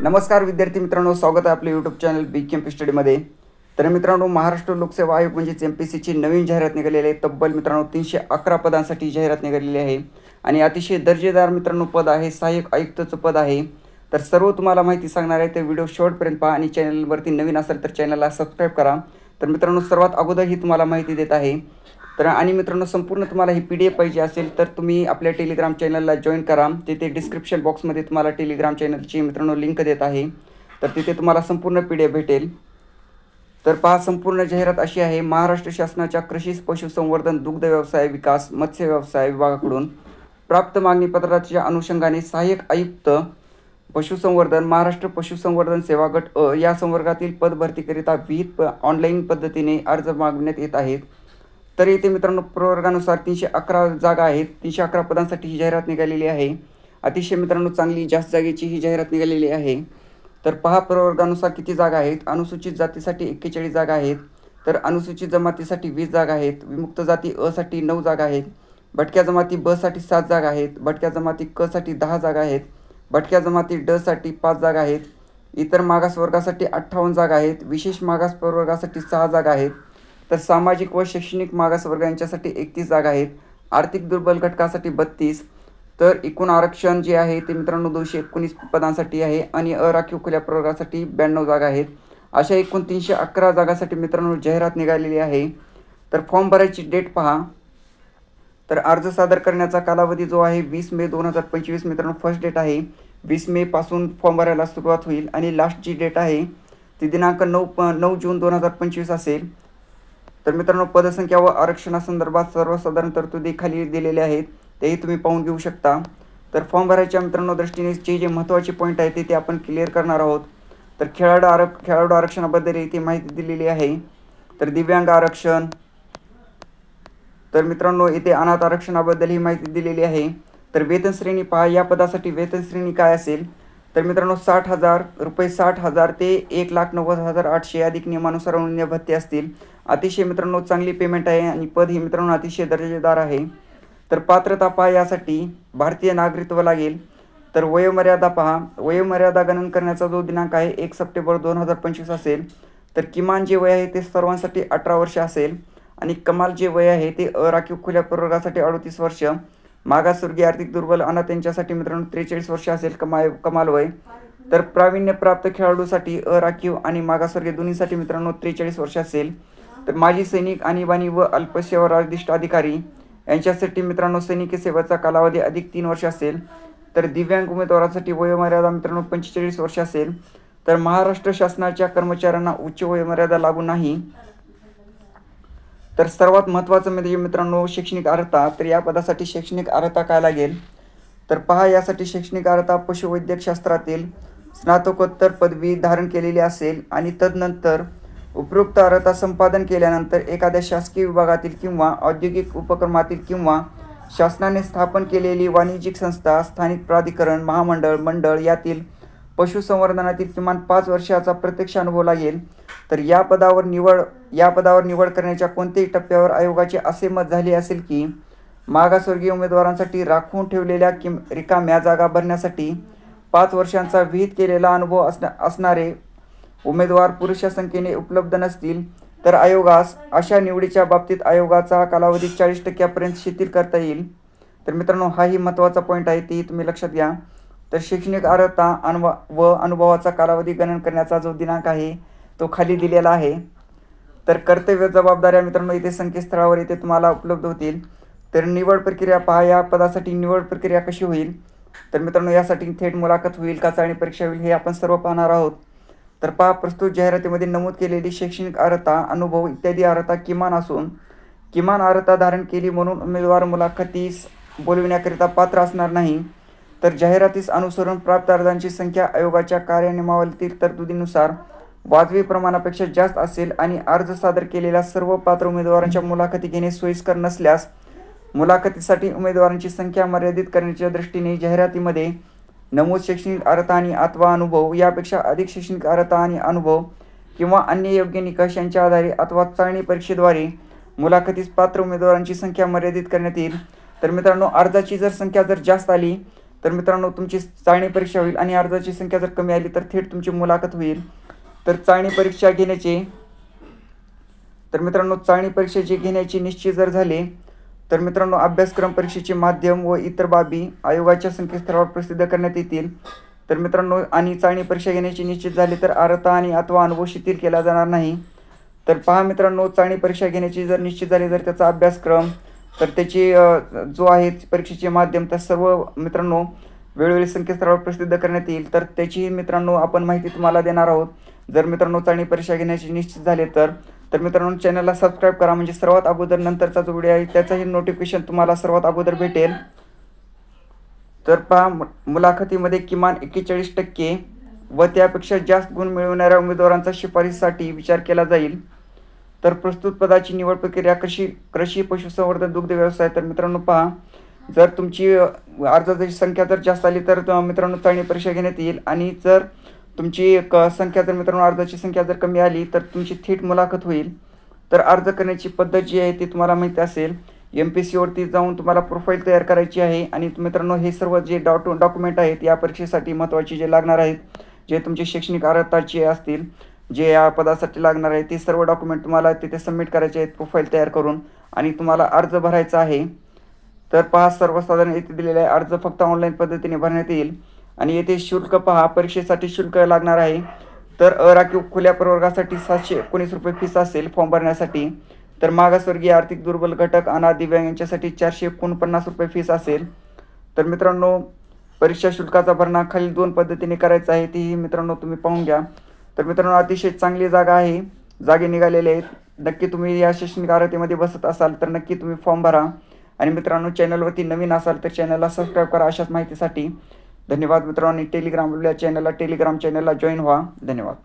नमस्कार विद्यार्थी मित्रांनो, स्वागत आहे आपल्या यूट्यूब चॅनल बीकेएम स्टडीमध्ये। तर मित्रांनो, महाराष्ट्र लोकसेवा आयोग म्हणजेच एमपीएससीची नवीन जाहिरात निघालेली आहे। तब्बल मित्रांनो 311 पदांसाठी जाहिरात निघालेली आहे आणि अतिशय दर्जेदार मित्रांनो पद आहे, सहाय्यक आयुक्तचं पद आहे। तर सर्व तुम्हाला माहिती सांगणार आहे, तर व्हिडिओ शेवटपर्यंत पहा आणि चॅनलवरती नवीन असेल तर चॅनलला सबस्क्राईब करा। तर मित्रांनो, सर्वात अगोदर ही तुम्हाला माहिती देत आहे। तर आणि मित्रांनो, संपूर्ण तुम्हाला ही PDF पाहिजे असेल तर तुम्ही आपल्या टेलिग्राम चॅनलला जॉईन करा। तिथे डिस्क्रिप्शन बॉक्समध्ये तुम्हाला टेलिग्राम चॅनलची मित्रांनो लिंक देत आहे, तर तिथे तुम्हाला संपूर्ण PDF भेटेल। तर पहा, संपूर्ण जाहिरात अशी आहे। महाराष्ट्र शासनाच्या कृषी पशुसंवर्धन दुग्ध व्यवसाय विकास मत्स्य व्यवसाय विभागाकडून प्राप्त मागणी पत्राच्या अनुषंगाने सहाय्यक आयुक्त पशुसंवर्धन महाराष्ट्र पशुसंवर्धन सेवा गट अ या संवर्गातील पद भरतीकरिता विहित ऑनलाईन पद्धतीने अर्ज मागवण्यात येत आहेत। तर येथे मित्रांनो प्रवर्गानुसार 311 जागा आहेत। 311 पदांसाठी ही जाहिरात निघालेली आहे। अतिशय मित्रांनो चांगली जास्त जागेची ही जाहिरात निघालेली आहे। तर पहा, प्रवर्गानुसार किती जागा आहेत। अनुसूचित जातीसाठी 41 जागा आहेत, तर अनुसूचित जमातीसाठी 20 जागा आहेत, विमुक्त जाती अ साठी 9 जागा आहेत, भटक्या जमाती ब साठी 7 जागा आहेत, भटक्या जमाती क साठी 10 जागा आहेत, भटक्या जमाती ड साठी 5 जागा आहेत, इतर मागास वर्गासाठी 58 जागा आहेत, विशेष मागास प्रवर्गासाठी 6 जागा आहेत, तर सामाजिक व शैक्षणिक मागास वर्ग यांच्यासाठी 31 जागा आहेत, आर्थिक दुर्बल घटकासाठी 32, तर एकूण आरक्षण जे आहे ते मित्रांनो 219 पदांसाठी आहे आणि अराखीव खुल्या प्रवर्गासाठी 92 जागा आहेत। अशा एकूण 311 जागासाठी मित्रांनो जाहिरात निघालेली आहे। तर फॉर्म भरायची डेट पहा। तर अर्ज सादर करण्याचा कालावधी जो आहे 20 मे 2025 मित्रांनो फर्स्ट डेट आहे। 20 मे पासून फॉर्म भरायला सुरुवात होईल आणि लास्ट जी डेट आहे ती दिनांक 9 जून 2025 असेल। तर मित्रांनो, पदसंख्या व आरक्षणासंदर्भात सर्वसाधारण तरतुदी खाली दिलेल्या आहेत, तेही तुम्ही पाहून घेऊ शकता। तर फॉर्म भरायच्या मित्रांनो दृष्टीने जे महत्त्वाचे पॉईंट आहेत ते आपण क्लिअर करणार आहोत। तर खेळाडू आरक्षणाबद्दल इथे माहिती दिलेली आहे। तर दिव्यांग आरक्षण, तर मित्रांनो इथे अनाथ आरक्षणाबद्दल ही माहिती दिलेली आहे। तर वेतन श्रेणी पहा, या पदासाठी वेतन श्रेणी काय असेल तर मित्रांनो 60,000 रुपये 60,000 ते 1,90,800 अधिक नियमानुसार अन्य भत्ते असतील। अतिशय मित्रांनो चांगली पेमेंट आहे आणि पद ही मित्रांनो अतिशय दर्जेदार आहे। तर पात्रता पहा, यासाठी भारतीय नागरिकत्व लागेल। तर वयोमर्यादा पहा, वयोमर्यादा गणन करण्याचा जो दिनांक आहे 1 सप्टेंबर 2025 असेल। तर किमान जे वय आहे ते सर्वांसाठी 18 वर्ष असेल आणि कमाल जे वय आहे ते अराखीव खुल्या प्रवर्गासाठी 38 वर्ष, मागासवर्गीय आर्थिक दुर्बल अनाथ यांच्यासाठी मित्रांनो 43 वर्ष असेल कमाल वय। तर प्रावीण्यप्राप्त खेळाडूसाठी अराखीव आणि मागासवर्गीय दोन्हीसाठी मित्रांनो 43 वर्ष असेल। तर माजी सैनिक, आणीबाणी व अल्पसेवा राजदिष्ट अधिकारी यांच्यासाठी मित्रांनो सैनिकी सेवेचा कालावधी अधिक 3 वर्ष असेल। तर दिव्यांग उमेदवारांसाठी वयोमर्यादा मित्रांनो 45 वर्ष असेल। तर महाराष्ट्र शासनाच्या कर्मचाऱ्यांना उच्च वयोमर्यादा लागू नाही। तर सर्वात महत्त्वाचं म्हणजे मित्रांनो शैक्षणिक अर्हता। तर या पदासाठी शैक्षणिक अर्हता काय लागेल तर पहा, यासाठी शैक्षणिक अर्हता पशुवैद्यकशास्त्रातील स्नातकोत्तर पदवी धारण केलेली असेल आणि तदनंतर उपयुक्त अर्हता संपादन केल्यानंतर एखाद्या शासकीय विभागातील किंवा औद्योगिक उपक्रमातील किंवा शासनाने स्थापन केलेली वाणिज्यिक संस्था, स्थानिक प्राधिकरण, मंडळ यातील पशुसंवर्धनातील किमान 5 वर्षाचा प्रत्यक्ष अनुभव लागेल। तर या पदावर निवड करण्याच्या कोणत्याही टप्प्यावर आयोगाचे असे मत झाले असेल की मागासवर्गीय उमेदवारांसाठी राखून ठेवलेल्या रिकाम्या जागा भरण्यासाठी 5 वर्षांचा विहित केलेला अनुभव असणारे उमेदवार पुरेशा संख्येने उपलब्ध नसतील तर आयोगास अशा निवडीच्या बाबतीत आयोगाचा कालावधी 40% शिथिल करता येईल। तर मित्रांनो, हाही महत्त्वाचा पॉईंट आहे, ते तुम्ही लक्षात घ्या। तर शैक्षणिक अर्हता व अनुभवाचा कालावधी गणन करण्याचा जो दिनांक आहे तो खाली दिलेला आहे। तर कर्तव्य जबाबदाऱ्या मित्रांनो इथे संकेतस्थळावर इथे तुम्हाला उपलब्ध होतील। तर निवड प्रक्रिया पहा, या पदासाठी निवड प्रक्रिया कशी होईल तर मित्रांनो यासाठी थेट मुलाखत होईल का चाचणी परीक्षा होईल हे आपण सर्व पाहणार आहोत। तर पहा, प्रस्तुत जाहिरातीमध्ये नमूद केलेली शैक्षणिक अर्हता, अनुभव इत्यादी अर्हता किमान असून किमान अर्हता धारण केली म्हणून उमेदवार मुलाखतीस बोलविण्याकरिता पात्र असणार नाही। तर जाहिरातीस अनुसरून प्राप्त अर्जांची संख्या आयोगाच्या कार्यनियमावलीतील तरतुदीनुसार वाजवी प्रमाणापेक्षा जास्त असेल आणि अर्ज सादर केलेल्या सर्व पात्र उमेदवारांच्या मुलाखती घेणे सोयीस्कर नसल्यास मुलाखतीसाठी उमेदवारांची संख्या मर्यादित करण्याच्या दृष्टीने जाहिरातीमध्ये नमूद शैक्षणिक अर्हता आणि अथवा अनुभव यापेक्षा अधिक शैक्षणिक अर्हता आणि अनुभव किंवा अन्य योग्य निकष यांच्या आधारे अथवा चाळणी परीक्षेद्वारे मुलाखतीस पात्र उमेदवारांची संख्या मर्यादित करण्यात येईल। तर मित्रांनो, अर्जाची जर संख्या जर जास्त आली तर मित्रांनो तुमची चाळणी परीक्षा होईल आणि अर्जाची संख्या जर कमी आली तर थेट तुमची मुलाखत होईल. तर चाळणी परीक्षा घेण्याची तर मित्रांनो चाळणी परीक्षा जी घेण्याची निश्चित जर झाले तर मित्रांनो अभ्यासक्रम परीक्षेचे माध्यम व इतर बाबी आयोगाच्या संकेतस्थळावर प्रसिद्ध करण्यात येतील. तर मित्रांनो आणि चाळणी परीक्षा घेण्याची निश्चित झाली तर अर्हता आणि अथवा अनुभव शिथिल केला जाणार नाही. तर पहा मित्रांनो चाळणी परीक्षा घेण्याची जर निश्चित झाली तर त्याचा अभ्यासक्रम तर त्याची जो आहे परीक्षेचे माध्यम तर सर्व मित्रांनो वेळोवेळी संकेतस्थळावर प्रसिद्ध करण्यात येईल. तर त्याची मित्रांनो आपण माहिती तुम्हाला देणार आहोत. जर मित्रांनो चाळणी परीक्षा घेण्याची निश्चित झाले तर मित्रांनो चॅनलला सबस्क्राईब करा म्हणजे सर्वात अगोदर नंतरचा जो व्हिडिओ आहे त्याचाही नोटिफिकेशन तुम्हाला सर्वात अगोदर भेटेल. तर पहा मुलाखतीमध्ये किमान 41% व त्यापेक्षा जास्त गुण मिळवणाऱ्या उमेदवारांचा शिफारसीसाठी विचार केला जाईल. तर प्रस्तुत पदाची निवड प्रक्रिया कृषी पशुसंवर्धन दुग्ध व्यवसाय. तर मित्रांनो पहा जर तुमची अर्जाची संख्या जर जास्त आली तर मित्रांनो चाळणी परीक्षा घेण्यात येईल आणि जर तुमची संख्या जर मित्रांनो अर्जाची संख्या जर कमी आली तर तुमची थेट मुलाखत होईल. तर अर्ज करण्याची पद्धत जी आहे ती तुम्हाला माहिती असेल. MPSCवरती जाऊन तुम्हाला प्रोफाईल तयार करायची आहे आणि मित्रांनो हे सर्व जे डॉक्युमेंट आहेत या परीक्षेसाठी महत्त्वाचे जे लागणार आहेत जे तुमचे शैक्षणिक अर्हताचे असतील जे या पदासाठी लागणार आहे ते सर्व डॉक्युमेंट तुम्हाला तिथे सबमिट करायचे आहेत प्रोफाईल तयार करून आणि तुम्हाला अर्ज भरायचा आहे. तर पहा सर्वसाधारण येथे दिलेला आहे अर्ज फक्त ऑनलाईन पद्धतीने भरण्यात येईल आणि येथे शुल्क पहा परीक्षेसाठी शुल्क लागणार आहे. तर अराखीव खुल्या प्रवर्गासाठी 719 रुपये फीस असेल फॉर्म भरण्यासाठी. तर मागासवर्गीय आर्थिक दुर्बल घटक अनाथ दिव्यांग यांच्यासाठी 449 रुपये फीस असेल. तर मित्रांनो परीक्षा शुल्काचा भरणा खालील 2 पद्धतीने करायचा आहे तीही मित्रांनो तुम्ही पाहून घ्या. तर मित्रांनो अतिशय चांगली जागा आहे जागे निघालेले आहेत. नक्की तुम्ही या शैक्षणिक अर्हतेमध्ये बसत असाल तर नक्की तुम्ही फॉर्म भरा आणि मित्रांनो चॅनलवरती नवीन असाल तर चॅनलला सबस्क्राईब करा अशाच माहितीसाठी. धन्यवाद मित्रांनो. टेलिग्राम चॅनलला जॉईन व्हा. धन्यवाद.